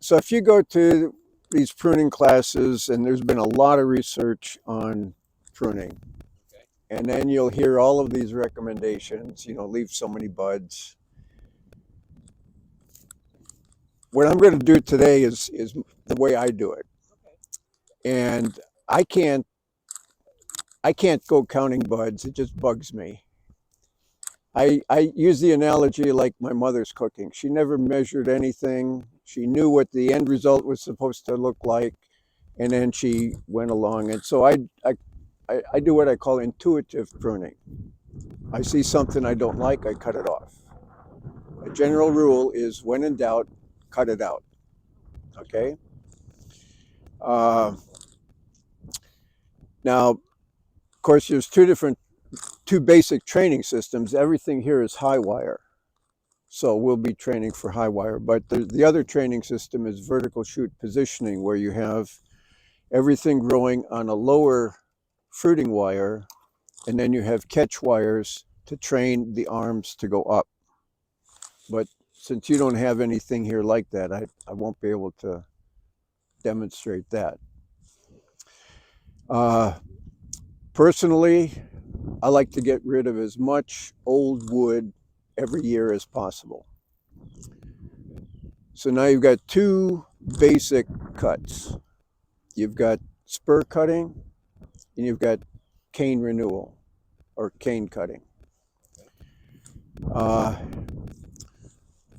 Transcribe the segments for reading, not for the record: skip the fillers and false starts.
So if you go to these pruning classes, and there's been a lot of research on pruning, and then you'll hear all of these recommendations, leave so many buds. What I'm going to do today is the way I do it. And I can't go counting buds. It just bugs me. I use the analogy like my mother's cooking. She never measured anything. She knew what the end result was supposed to look like, and then she went along. And so I do what I call intuitive pruning. I see something I don't like, I cut it off. A general rule is, when in doubt, cut it out. Okay? Now, of course, there's two basic training systems. Everything here is high wire. So we'll be training for high wire. But the other training system is vertical shoot positioning, where you have everything growing on a lower fruiting wire, and then you have catch wires to train the arms to go up. But since you don't have anything here like that, I won't be able to demonstrate that. Personally, I like to get rid of as much old wood every year as possible. So now you've got two basic cuts. You've got spur cutting, and you've got cane renewal, or cane cutting.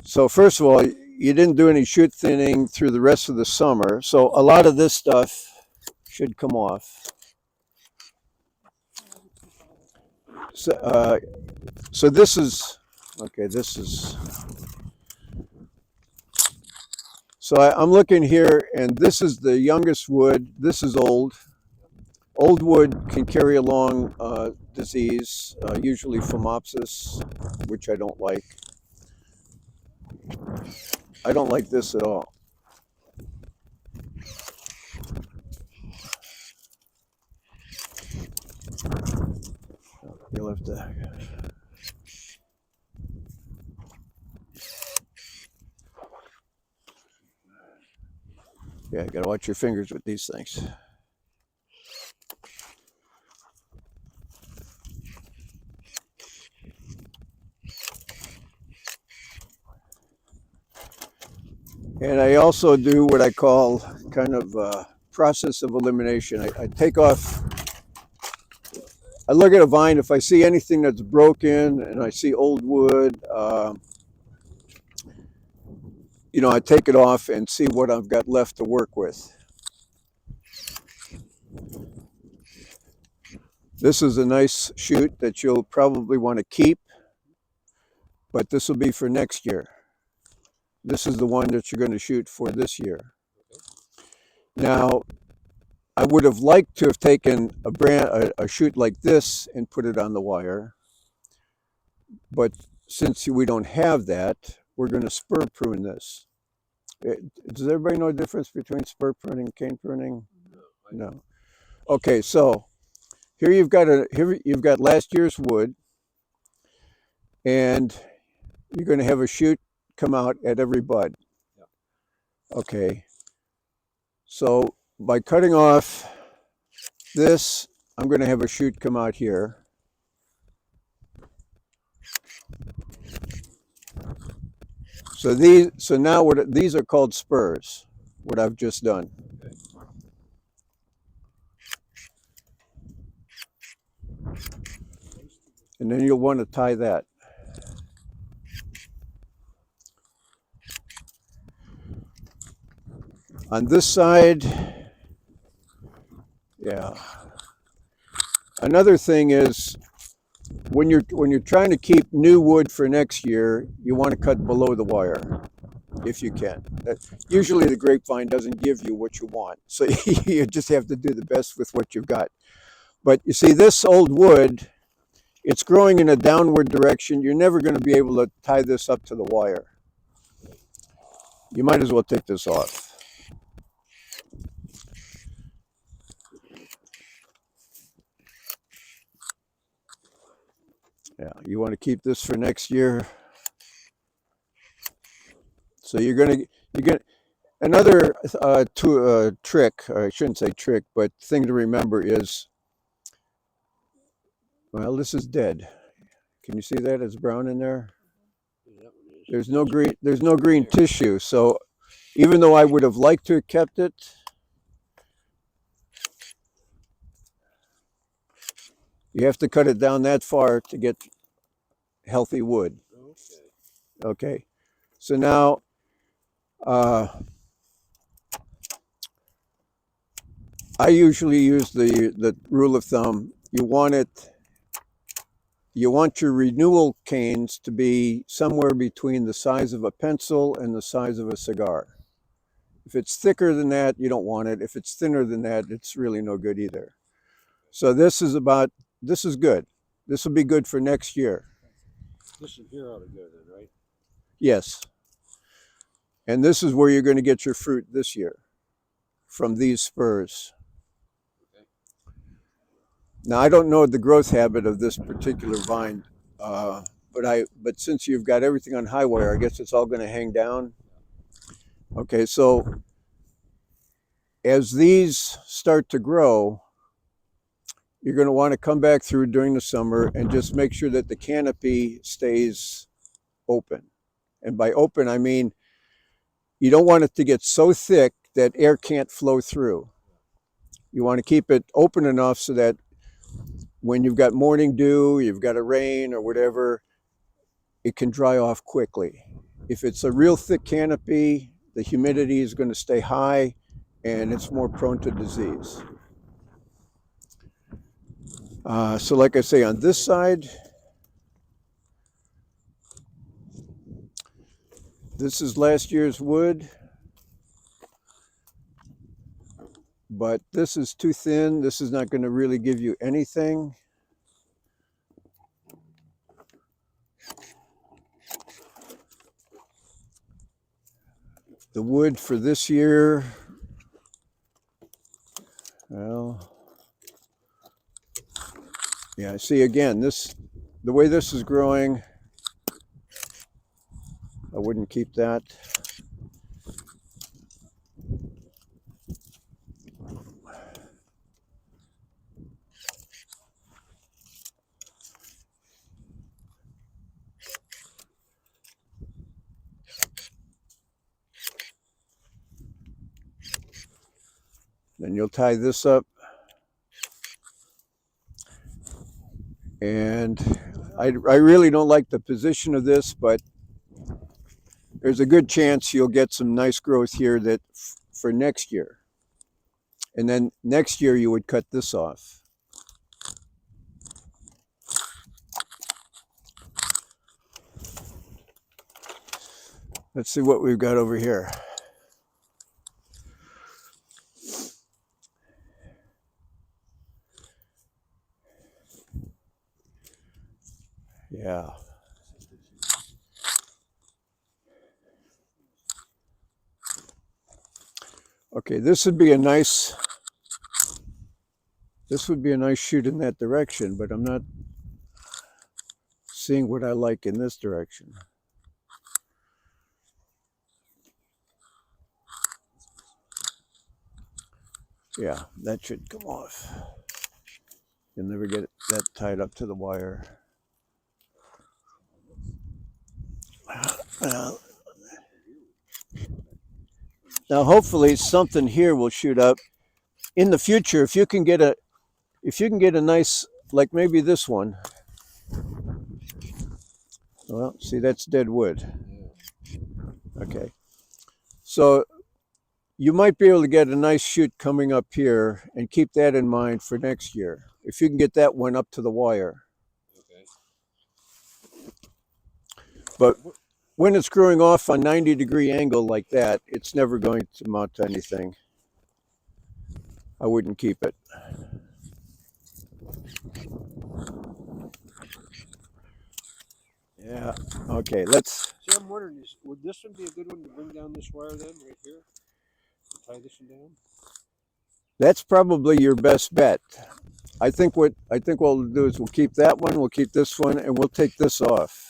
So first of all, you didn't do any shoot thinning through the rest of the summer, so a lot of this stuff should come off. So this is, okay, so I'm looking here, and this is the youngest wood. This is old. Old wood can carry along disease, usually phomopsis, which I don't like. I don't like this at all. You'll have to. Yeah, you gotta watch your fingers with these things. And I also do what I call kind of a process of elimination. I take off, I look at a vine. If I see anything that's broken and I see old wood, I take it off and see what I've got left to work with. This is a nice shoot that you'll probably want to keep, but this will be for next year. This is the one that you're going to shoot for this year. Now, I would have liked to have taken a shoot like this and put it on the wire, but since we don't have that, we're going to spur prune this. Does everybody know the difference between spur pruning and cane pruning? No. Okay, so here you've got last year's wood, and you're going to have a shoot come out at every bud. Okay, so by cutting off this, I'm going to have a shoot come out here. So now these are called spurs, what I've just done. And then you'll want to tie that. On this side, yeah. Another thing is, when you're trying to keep new wood for next year, you want to cut below the wire, if you can. Usually the grapevine doesn't give you what you want, so you just have to do the best with what you've got. But you see, this old wood, it's growing in a downward direction. You're never going to be able to tie this up to the wire. You might as well take this off. Yeah, you want to keep this for next year. So you're gonna, Another trick, or I shouldn't say trick, but thing to remember is, well, this is dead. Can you see that? It's brown in there. There's no green. There's no green tissue. So even though I would have liked to have kept it, you have to cut it down that far to get healthy wood. Okay. So now, I usually use the rule of thumb. You want your renewal canes to be somewhere between the size of a pencil and the size of a cigar. If it's thicker than that, you don't want it. If it's thinner than that, it's really no good either. So this is good. This will be good for next year. This in here ought to go then, right? Yes. And this is where you're going to get your fruit this year, from these spurs. Okay. Now, I don't know the growth habit of this particular vine, but since you've got everything on high wire, I guess it's all going to hang down. Okay, so as these start to grow, you're going to want to come back through during the summer and just make sure that the canopy stays open. And by open, I mean you don't want it to get so thick that air can't flow through. You want to keep it open enough so that when you've got morning dew, you've got a rain or whatever, it can dry off quickly. If it's a real thick canopy, the humidity is going to stay high and it's more prone to disease. So like I say, on this side, this is last year's wood, but this is too thin. This is not going to really give you anything. The wood for this year, well, yeah, see again, the way this is growing, I wouldn't keep that. Then you'll tie this up. And I really don't like the position of this, but there's a good chance you'll get some nice growth here that for next year. And then next year you would cut this off. Let's see what we've got over here. Yeah. Okay, this would be a nice shoot in that direction, but I'm not seeing what I like in this direction. Yeah, that should come off. You'll never get that tied up to the wire. Now hopefully something here will shoot up in the future. If you can get a nice, like maybe this one. Well, see, that's dead wood. Okay, so you might be able to get a nice shoot coming up here and keep that in mind for next year. If you can get that one up to the wire. Okay. But when it's growing off a 90-degree angle like that, it's never going to amount to anything. I wouldn't keep it. Yeah, okay, let's... See, I'm wondering, would this one be a good one to bring down this wire then, right here? Tie this one down? That's probably your best bet. I think what we'll do is we'll keep that one, we'll keep this one, and we'll take this off.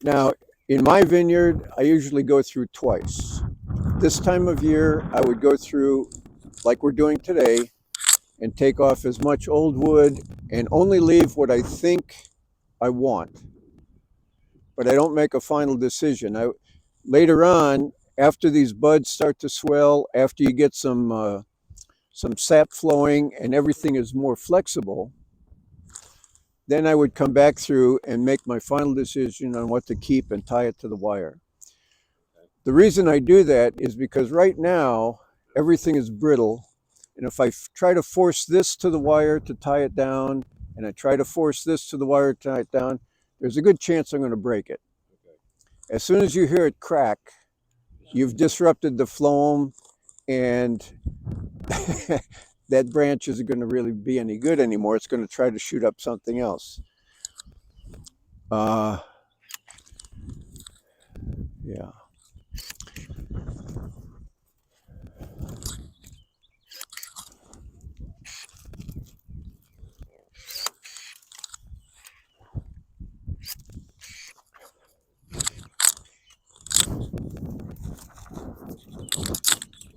Now, in my vineyard, I usually go through twice. This time of year, I would go through like we're doing today and take off as much old wood and only leave what I think I want. But I don't make a final decision. Later on, after these buds start to swell, after you get some sap flowing and everything is more flexible, then I would come back through and make my final decision on what to keep and tie it to the wire. The reason I do that is because right now everything is brittle, and if I try to force this to the wire to tie it down, and I try to force this to the wire to tie it down, there's a good chance I'm going to break it. As soon as you hear it crack, you've disrupted the phloem, and that branch isn't going to really be any good anymore. It's going to try to shoot up something else. Yeah.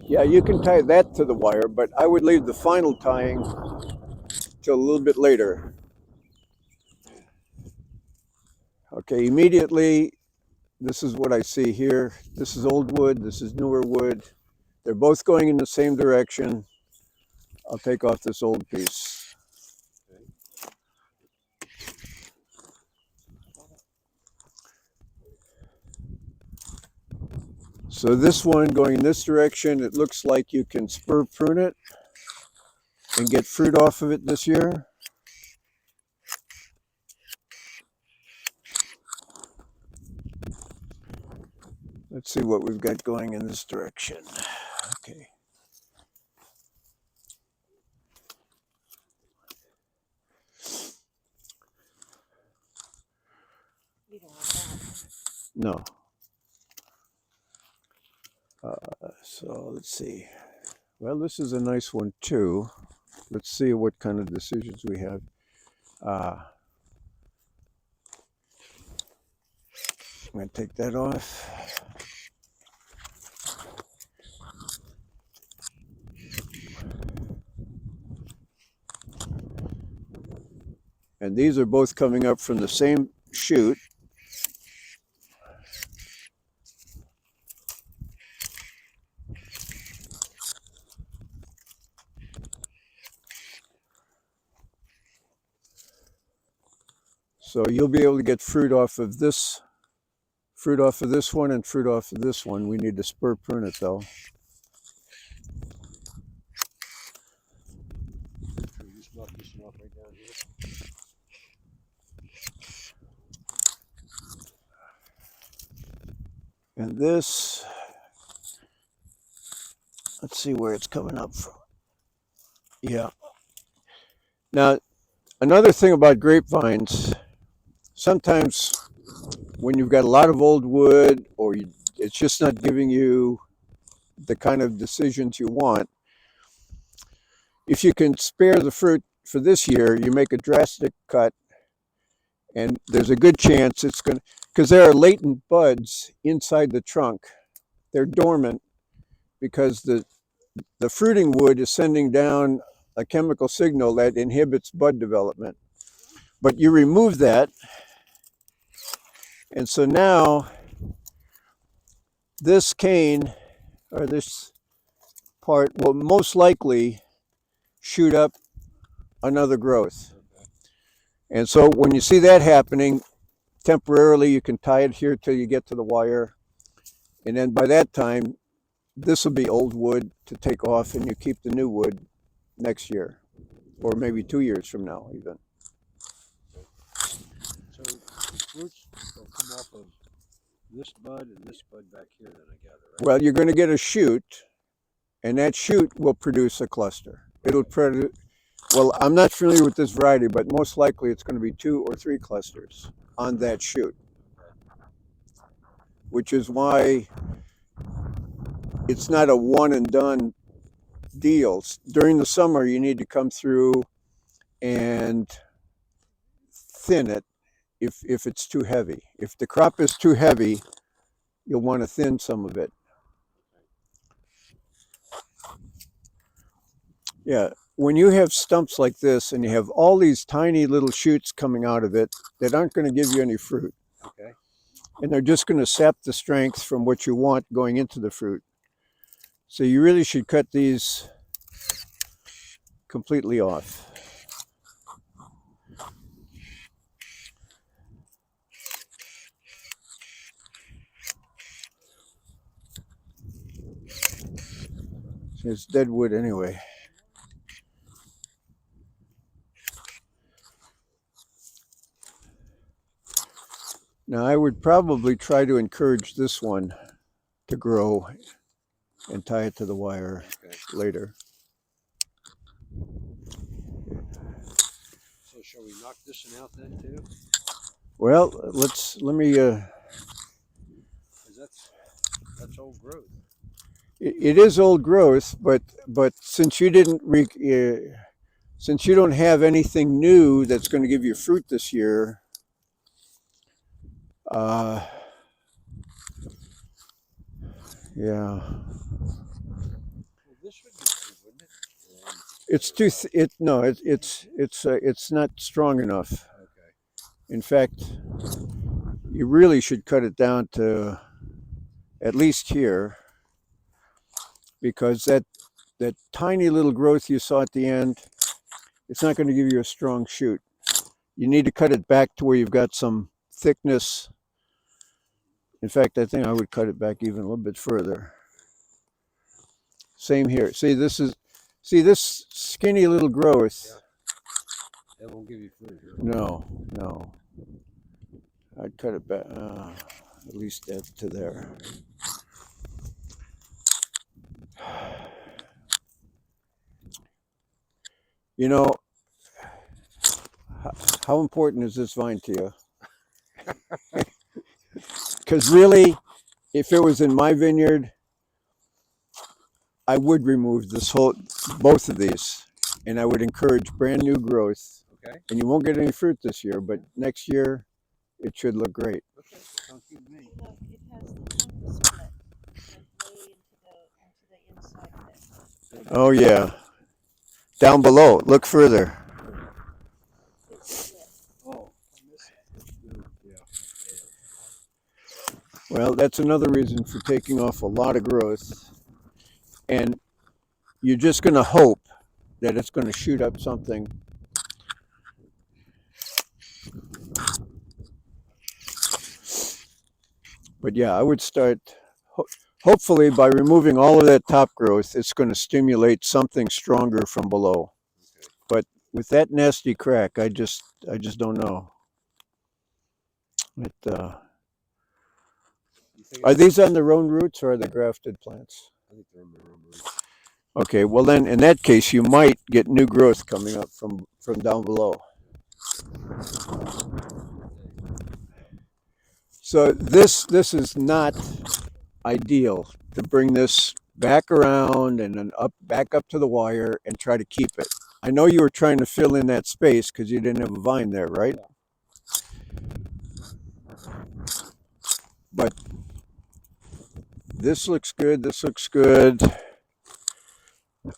Yeah, you can tie that to the wire, but I would leave the final tying till a little bit later. Okay, immediately, this is what I see here. This is old wood, this is newer wood. They're both going in the same direction. I'll take off this old piece. So this one going in this direction, it looks like you can spur prune it and get fruit off of it this year. Let's see what we've got going in this direction. Okay. You don't want that. No. So let's see. Well, this is a nice one too. Let's see what kind of decisions we have. I'm going to take that off. And these are both coming up from the same shoot. So you'll be able to get fruit off of this one and fruit off of this one. We need to spur prune it though. Just knock this one off right down here. And this, let's see where it's coming up from. Yeah. Now, another thing about grapevines, sometimes when you've got a lot of old wood or it's just not giving you the kind of decisions you want, if you can spare the fruit for this year, you make a drastic cut, and there's a good chance it's going to, because there are latent buds inside the trunk. They're dormant because the fruiting wood is sending down a chemical signal that inhibits bud development. But you remove that, and so now this cane, or this part, will most likely shoot up another growth. And so when you see that happening, temporarily you can tie it here till you get to the wire. And then by that time, this will be old wood to take off, and you keep the new wood next year, or maybe 2 years from now even. So the fruits will come off of this bud and this bud back here then, I gather, right? Well, you're going to get a shoot, and that shoot will produce a cluster. It'll produce, well, I'm not familiar with this variety, but most likely it's going to be 2 or 3 clusters on that shoot, which is why it's not a one and done deal. During the summer, you need to come through and thin it if it's too heavy. If the crop is too heavy, you'll want to thin some of it. Yeah, when you have stumps like this and you have all these tiny little shoots coming out of it that aren't going to give you any fruit, Okay. and they're just going to sap the strength from what you want going into the fruit. So you really should cut these completely off. It's dead wood anyway. Now I would probably try to encourage this one to grow and tie it to the wire later. So shall we knock this one out then too? Well, let me. 'Cause that's old growth. It is old growth, but since you didn't since you don't have anything new that's going to give you fruit this year, yeah, Well, this would be good, wouldn't it? it's too. No, it's not strong enough. Okay. In fact, you really should cut it down to at least here, because that tiny little growth you saw at the end, it's not going to give you a strong shoot. You need to cut it back to where you've got some thickness. In fact, I think I would cut it back even a little bit further. Same here. See this skinny little growth. Yeah. That won't give you fruit here. No. I'd cut it back at least that to there. You know, how important is this vine to you? Because really, if it was in my vineyard, I would remove both of these, and I would encourage brand new growth. Okay. And you won't get any fruit this year, but next year it should look great. Okay. Sounds good to me. Look, it has the fungus split like way into the inside of it. Oh yeah. Down below, look further. It's split. Oh, I miss it. Yeah. Well, that's another reason for taking off a lot of growth. And you're just going to hope that it's going to shoot up something. But yeah, I would start, hopefully by removing all of that top growth, it's going to stimulate something stronger from below. Okay. But with that nasty crack, I just don't know. Are these on their own roots or are they grafted plants? I think they're on their own roots. Okay, well then in that case you might get new growth coming up from down below. So this is not ideal to bring this back around and then back up to the wire and try to keep it. I know you were trying to fill in that space because you didn't have a vine there, right? But this looks good. This looks good.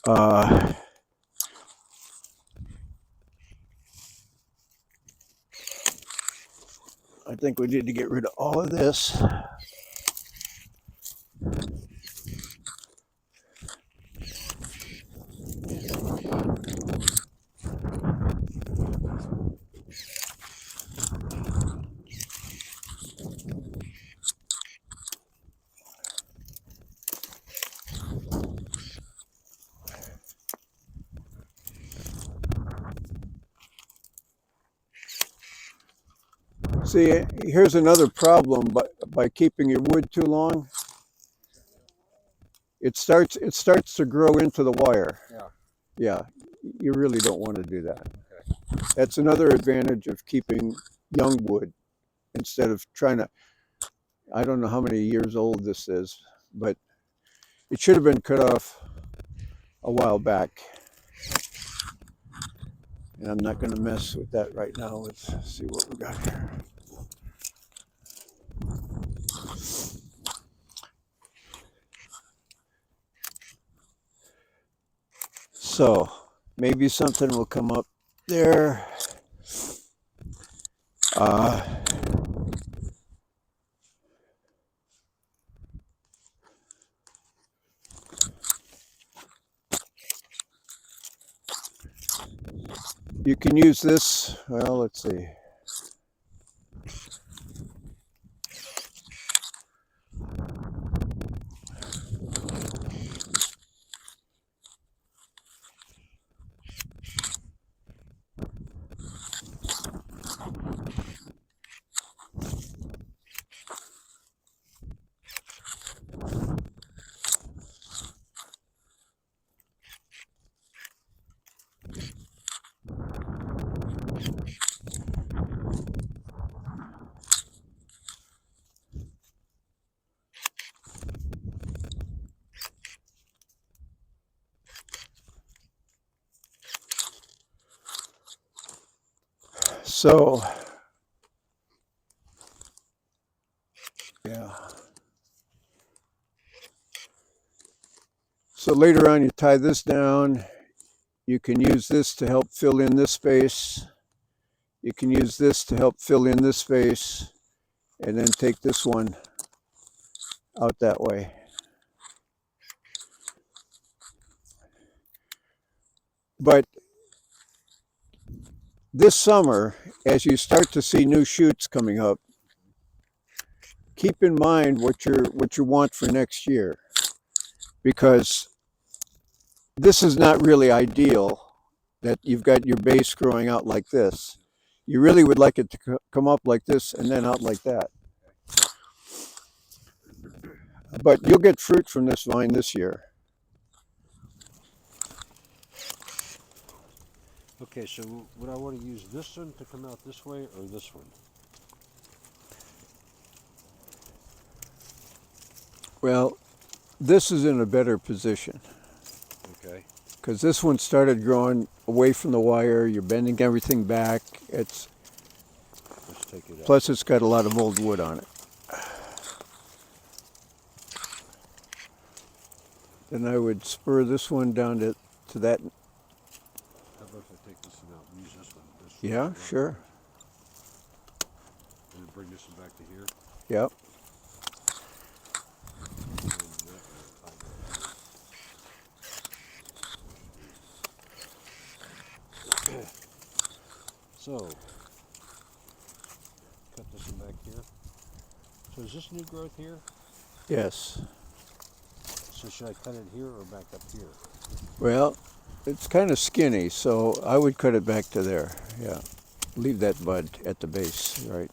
I think we need to get rid of all of this. See, here's another problem, but by keeping your wood too long, it starts to grow into the wire. Yeah. Yeah, you really don't want to do that. Okay. That's another advantage of keeping young wood instead of trying to, I don't know how many years old this is, but it should have been cut off a while back. And I'm not going to mess with that right now. Let's see what we got here. So maybe something will come up there. You can use this. Well, let's see. So, yeah. So later on, you tie this down. You can use this to help fill in this space. You can use this to help fill in this space, and then take this one out that way. But this summer, as you start to see new shoots coming up, keep in mind what you want for next year, because this is not really ideal that you've got your base growing out like this. You really would like it to come up like this and then out like that. But you'll get fruit from this vine this year. Okay, so would I want to use this one to come out this way or this one? Well, this is in a better position. Okay. Because this one started growing away from the wire. You're bending everything back. Let's take it out. Plus it's got a lot of old wood on it. Then I would spur this one down to that. How about if I take this one out and use this one? Yeah, sure. And then bring this one back to here. Yep. So, cut this one back here. So is this new growth here? Yes. So should I cut it here or back up here? Well, it's kind of skinny, so I would cut it back to there. Yeah. Leave that bud at the base, right?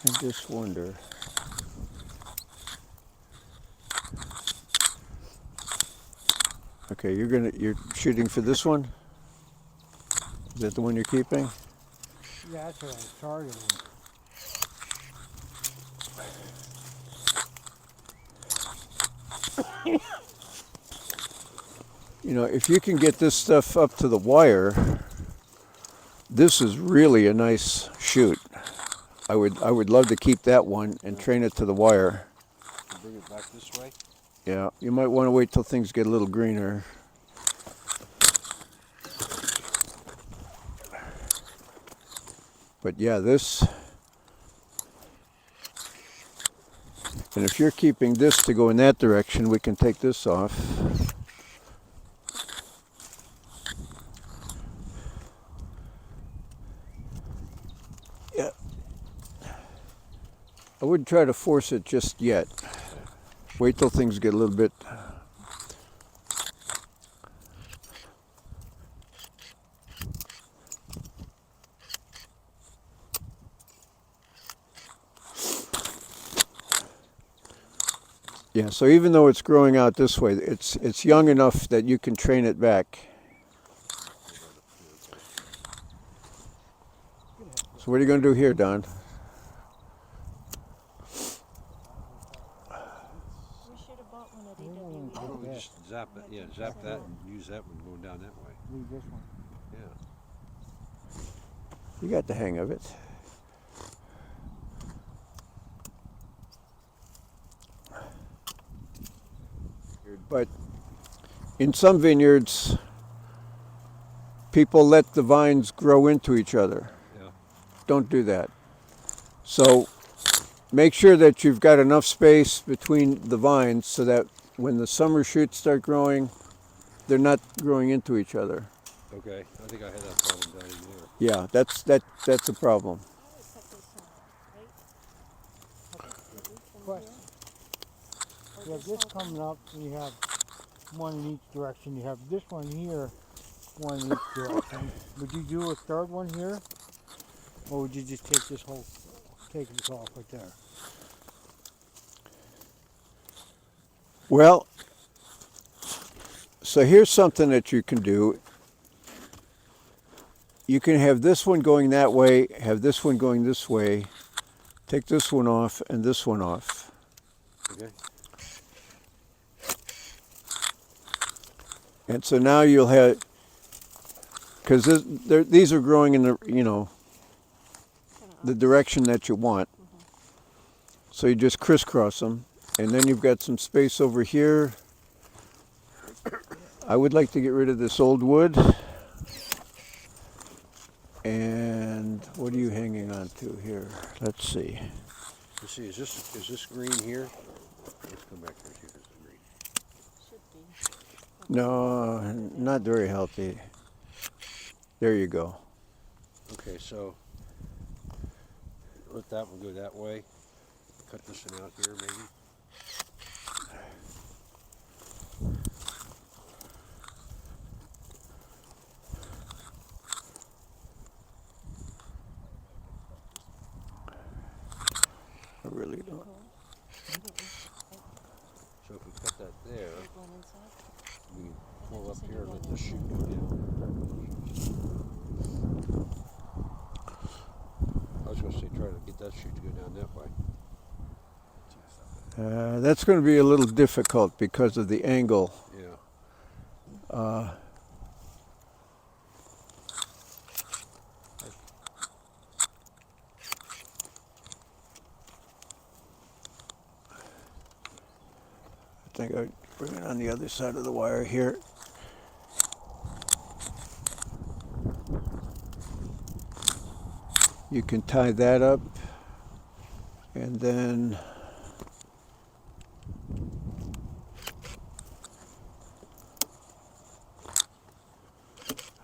I just wonder. Okay, you're shooting for this one? Is that the one you're keeping? Yeah, that's what I was targeting. You know, if you can get this stuff up to the wire, this is really a nice shoot. I would love to keep that one and train it to the wire. And bring it back this way? Yeah, you might want to wait till things get a little greener. But yeah, this, and if you're keeping this to go in that direction, we can take this off. Yeah. I wouldn't try to force it just yet. Wait till things get a little bit. Yeah, so even though it's growing out this way, it's young enough that you can train it back. So what are you going to do here, Don? We should have bought one at Maybe we'll EWE. Why don't we Yeah. just zap it? Yeah, zap that and use that one going down that way. Leave this one. Yeah. You got the hang of it. But in some vineyards, people let the vines grow into each other. Yeah. Don't do that. So make sure that you've got enough space between the vines so that when the summer shoots start growing, they're not growing into each other. Okay. I think I had that problem down in there. Yeah, that's a problem. I would cut this one off, right? At least from Question. here. You Or have this whole coming up, and you have one in each direction. You have this one here, one in each direction. Would you do a third one here? Or would you just take this off right there? Well, so here's something that you can do. You can have this one going that way, have this one going this way, take this one off and this one off. Okay. And so now you'll have, because these are growing in the, kinda the direction that you want. So you just crisscross them, and then you've got some space over here. I would like to get rid of this old wood. And what are you hanging on to here? Let's see. Let's see. Is this green here? Let's come back here and see if this is green. should be. No, not very healthy. There you go. Okay, so let that one go that way. Cut this one out here, maybe. I really don't. So if we cut that there, Big one inside. we can pull up here and let this shoot go down. I was going to say try to get that shoot to go down that way. That's going to be a little difficult because of the angle. Yeah. I think I'd bring it on the other side of the wire here. You can tie that up, and then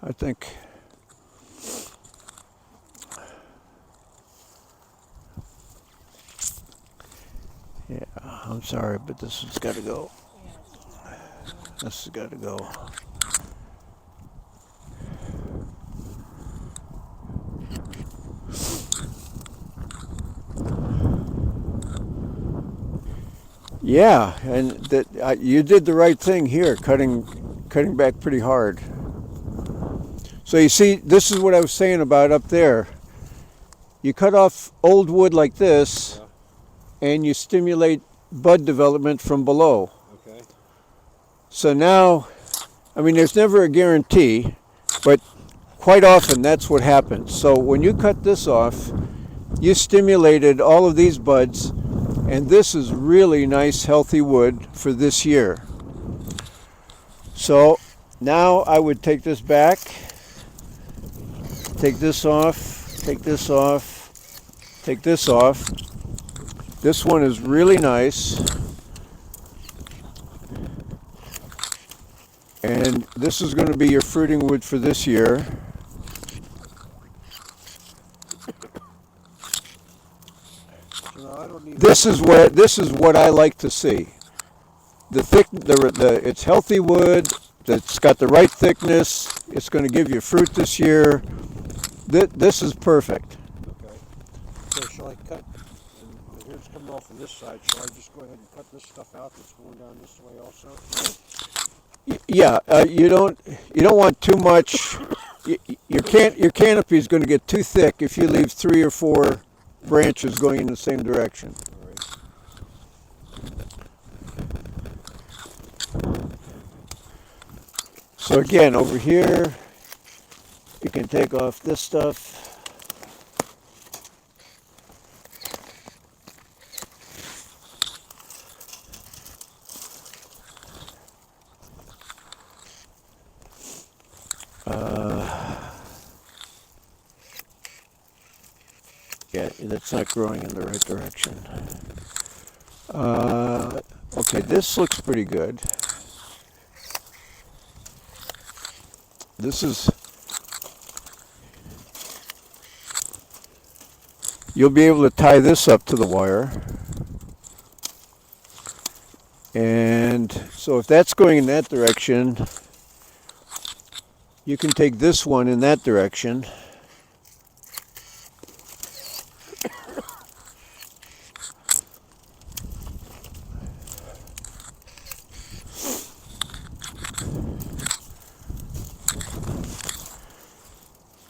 I think yeah, I'm sorry, but this has got to go. Yeah, it's cute. This has got to go. Yeah, and that you did the right thing here, cutting back pretty hard. So you see, this is what I was saying about up there. You cut off old wood like this, and you stimulate bud development from below. Okay. So now, I mean, there's never a guarantee, but quite often that's what happens. So when you cut this off, you stimulated all of these buds, and this is really nice, healthy wood for this year. So now I would take this back, take this off, take this off, take this off. This one is really nice. And this is going to be your fruiting wood for this year. So now I don't need This is what I like to see. It's healthy wood. It's got the right thickness. It's going to give you fruit this year. This is perfect. Okay. So shall I cut? And here's coming off on this side. Shall I just go ahead and cut this stuff out that's going down this way also? Yeah, you don't want too much Your canopy is going to get too thick if you leave 3 or 4 branches going in the same direction. All right. So again, over here, you can take off this stuff. Yeah, that's not growing in the right direction. Okay, this looks pretty good. This is, you'll be able to tie this up to the wire. And so if that's going in that direction, you can take this one in that direction.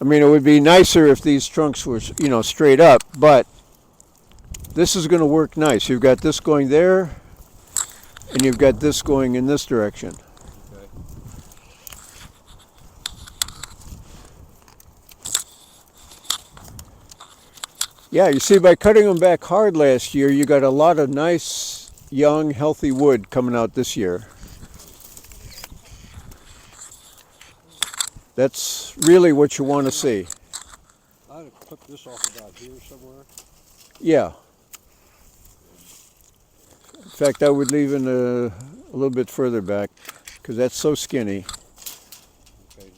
I mean, it would be nicer if these trunks were, straight up, but this is going to work nice. You've got this going there, and you've got this going in this direction. Okay. Yeah, you see, by cutting them back hard last year, you got a lot of nice, young, healthy wood coming out this year. That's really what you want to see. I'd have clipped this off about here somewhere. Yeah. In fact, I would leave it a little bit further back because that's so skinny. Okay.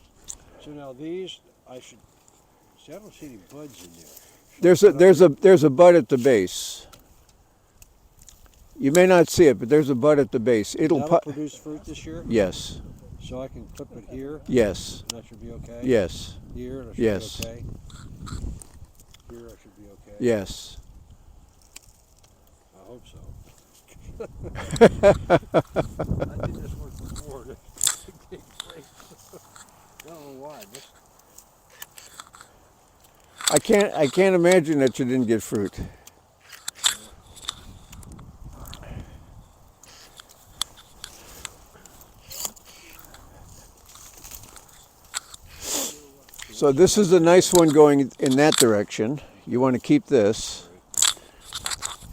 So now these, I should see. I don't see any buds in there. There's a bud at the base. You may not see it, but there's a bud at the base. That'll produce fruit this year. Yes. So I can clip it here. Yes. And that should be okay. Yes. Here, and that should Yes. be okay. Here, I should be okay. Yes. I hope so. I did this one before. I don't know why. I can't imagine that you didn't get fruit. So this is a nice one going in that direction. You want to keep this.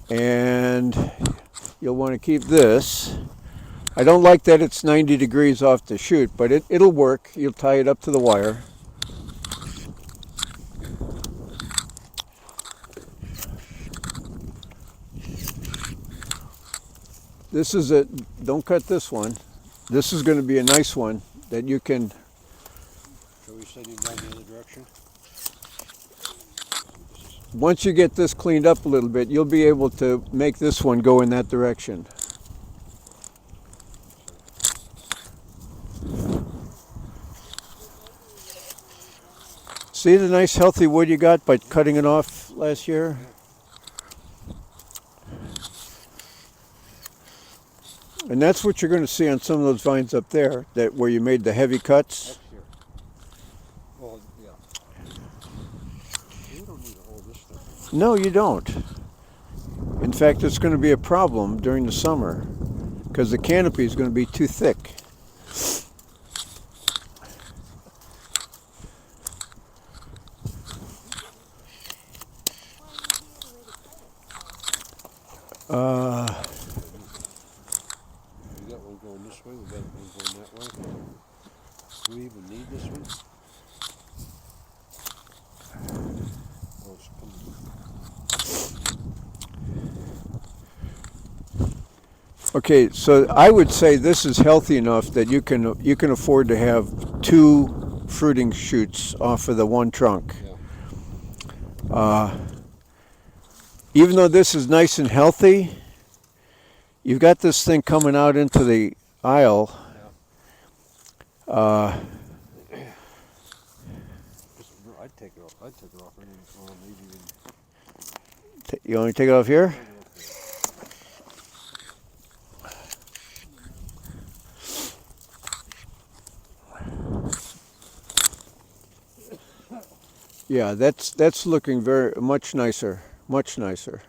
And you'll want to keep this. I don't like that it's 90 degrees off the shoot, but it'll work. You'll tie it up to the wire. This is don't cut this one. This is going to be a nice one that you can. Shall we send him down the other direction? Once you get this cleaned up a little bit, you'll be able to make this one go in that direction. See the nice healthy wood you got by cutting it off last year? And that's what you're going to see on some of those vines up there, that where you made the heavy cuts. That's here. Well, yeah. We don't need to hold this stuff. No, you don't. In fact, it's going to be a problem during the summer because the canopy is going to be too thick. We got one going this way, we got one going that way. Do we even need this one? Oh, it's coming. Okay, so I would say this is healthy enough that you can afford to have 2 fruiting shoots off of the one trunk. Yeah. Even though this is nice and healthy, you've got this thing coming out into the aisle. I'd take it off. I'd take it off. Or maybe even You want me to take it off here? Yeah, that's looking very much nicer, much nicer.